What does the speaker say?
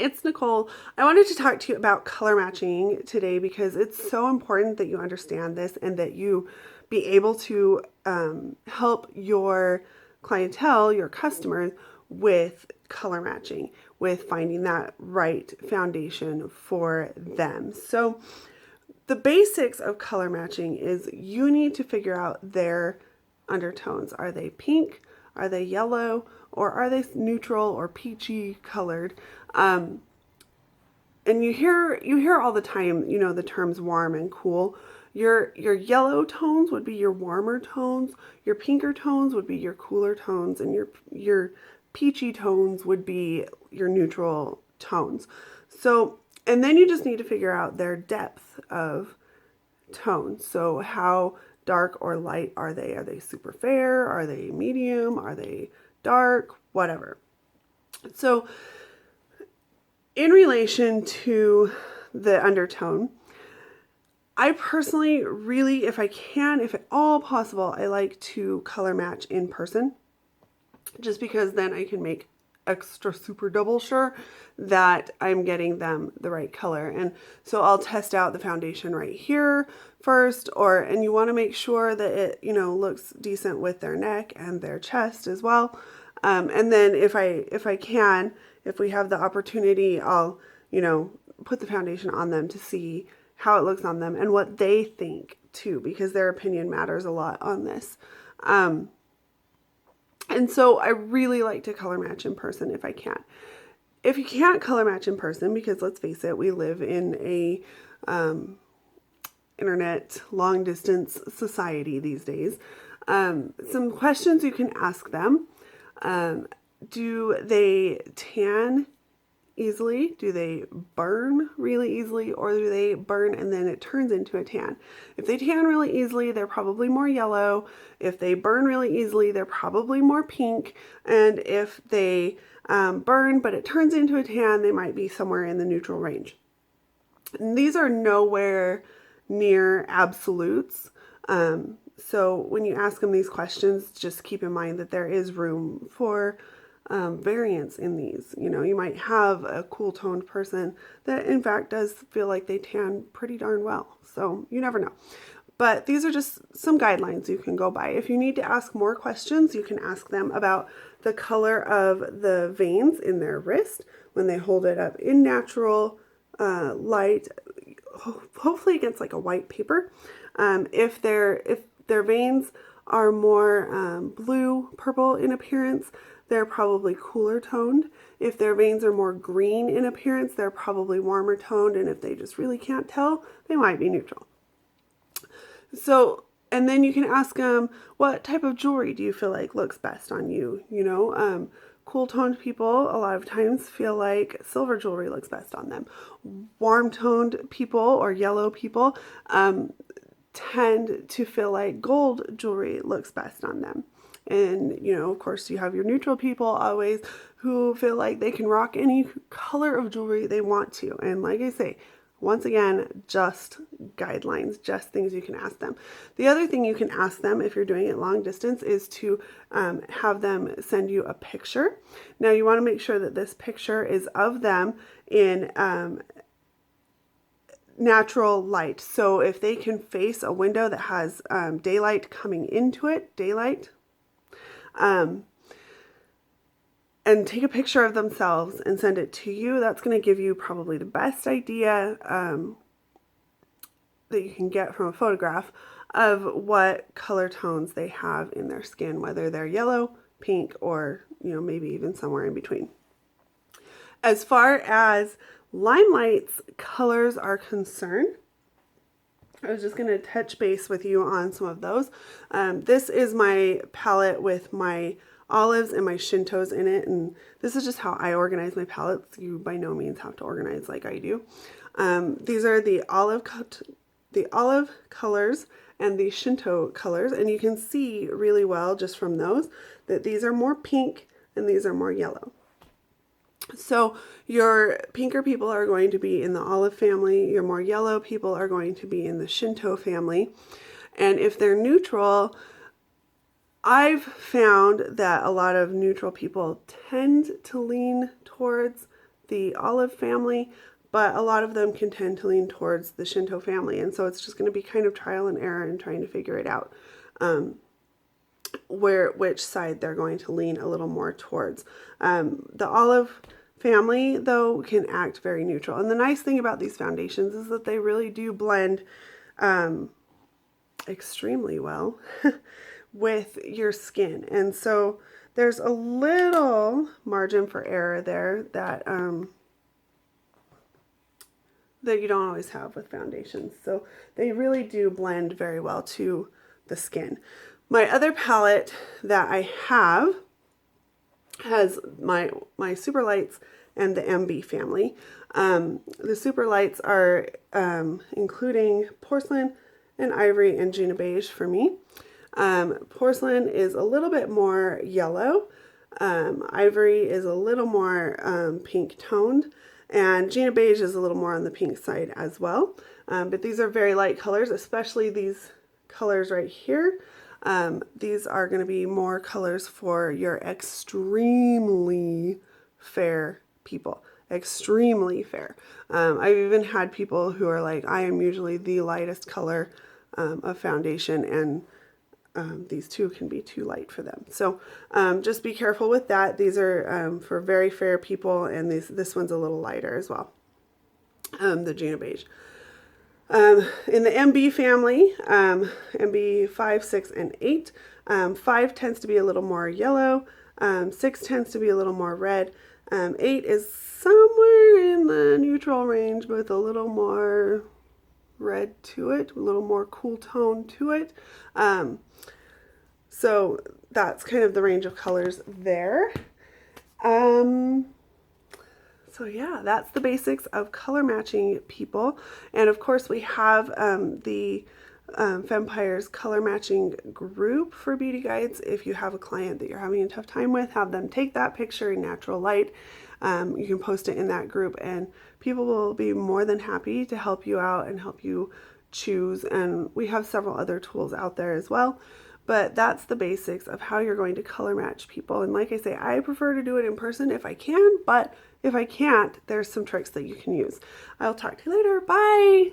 it's Nicole. I wanted to talk to you about color matching today because it's so important that you understand this and that you be able to help your clientele, your customers, with color matching, with finding that right foundation for them. So the basics of color matching is you need to figure out their undertones. Are they pink? Are they yellow? Or are they neutral or peachy colored? And you hear all the time, you know, the terms warm and cool. Your yellow tones would be your warmer tones. Your pinker tones would be your cooler tones, and your peachy tones would be your neutral tones. So, and then you just need to figure out their depth of tone. So how dark or light are they? Are they super fair? Are they medium? Are they dark? Whatever. So in relation to the undertone, I personally really, if I can, if at all possible, I like to color match in person, just because then I can make extra super double sure that I'm getting them the right color. And so I'll test out the foundation right here first, and you want to make sure that it, you know, looks decent with their neck and their chest as well. And then if we have the opportunity, I'll, you know, put the foundation on them to see how it looks on them and what they think too, because their opinion matters a lot on this. And so I really like to color match in person if I can. If you can't color match in person, because let's face it, we live in a internet long distance society these days, some questions you can ask them. Do they tan easily? Do they burn really easily? Or do they burn and then it turns into a tan? If they tan really easily, they're probably more yellow. If they burn really easily, they're probably more pink. And if they burn but it turns into a tan, they might be somewhere in the neutral range. And these are nowhere near absolutes. So when you ask them these questions, just keep in mind that there is room for variance in these. You know, you might have a cool toned person that in fact does feel like they tan pretty darn well. So you never know. But these are just some guidelines you can go by. If you need to ask more questions, you can ask them about the color of the veins in their wrist when they hold it up in natural light, hopefully against like a white paper. If their veins are more blue, purple in appearance, they're probably cooler toned. If their veins are more green in appearance, they're probably warmer toned. And if they just really can't tell, they might be neutral. So, and then you can ask them, what type of jewelry do you feel like looks best on you? You know, cool toned people a lot of times feel like silver jewelry looks best on them. Warm toned people or yellow people tend to feel like gold jewelry looks best on them. And, you know, of course, you have your neutral people always who feel like they can rock any color of jewelry they want to. And like I say, once again, just guidelines, just things you can ask them. The other thing you can ask them if you're doing it long distance is to have them send you a picture. Now, you want to make sure that this picture is of them in natural light. So if they can face a window that has daylight coming into it, and take a picture of themselves and send it to you, that's going to give you probably the best idea that you can get from a photograph of what color tones they have in their skin, whether they're yellow, pink, or, you know, maybe even somewhere in between. As far as LimeLight's colors are concerned, I was just going to touch base with you on some of those. This is my palette with my olives and my Shintos in it, and this is just how I organize my palettes. You by no means have to organize like I do. These are the olive colors and the Shinto colors, and you can see really well just from those that these are more pink and these are more yellow. So your pinker people are going to be in the olive family, your more yellow people are going to be in the Shinto family. And if they're neutral, I've found that a lot of neutral people tend to lean towards the olive family, but a lot of them can tend to lean towards the Shinto family. And so it's just going to be kind of trial and error and trying to figure it out. Which side they're going to lean a little more towards. The olive family, though, can act very neutral. And the nice thing about these foundations is that they really do blend extremely well with your skin. And so there's a little margin for error there that that you don't always have with foundations. So they really do blend very well to the skin. My other palette that I have has my Super Lights and the MB family. The Super Lights are including porcelain and ivory and Gina beige for me. Porcelain is a little bit more yellow. Ivory is a little more pink toned, and Gina beige is a little more on the pink side as well. But these are very light colors, especially these colors right here. These are going to be more colors for your extremely fair people. Extremely fair. I've even had people who are like, I am usually the lightest color of foundation, and these two can be too light for them. So just be careful with that. These are for very fair people, and this one's a little lighter as well, the Gina beige. In the MB family, MB 5, 6, and 8, 5 tends to be a little more yellow, 6 tends to be a little more red, 8 is somewhere in the neutral range with a little more red to it, a little more cool tone to it. So that's kind of the range of colors there. So yeah, that's the basics of color matching people. And of course we have the Fempire's color matching group for beauty guides. If you have a client that you're having a tough time with, have them take that picture in natural light. You can post it in that group, and people will be more than happy to help you out and help you choose. And we have several other tools out there as well. But that's the basics of how you're going to color match people. And like I say, I prefer to do it in person if I can, but if I can't, there's some tricks that you can use. I'll talk to you later. Bye!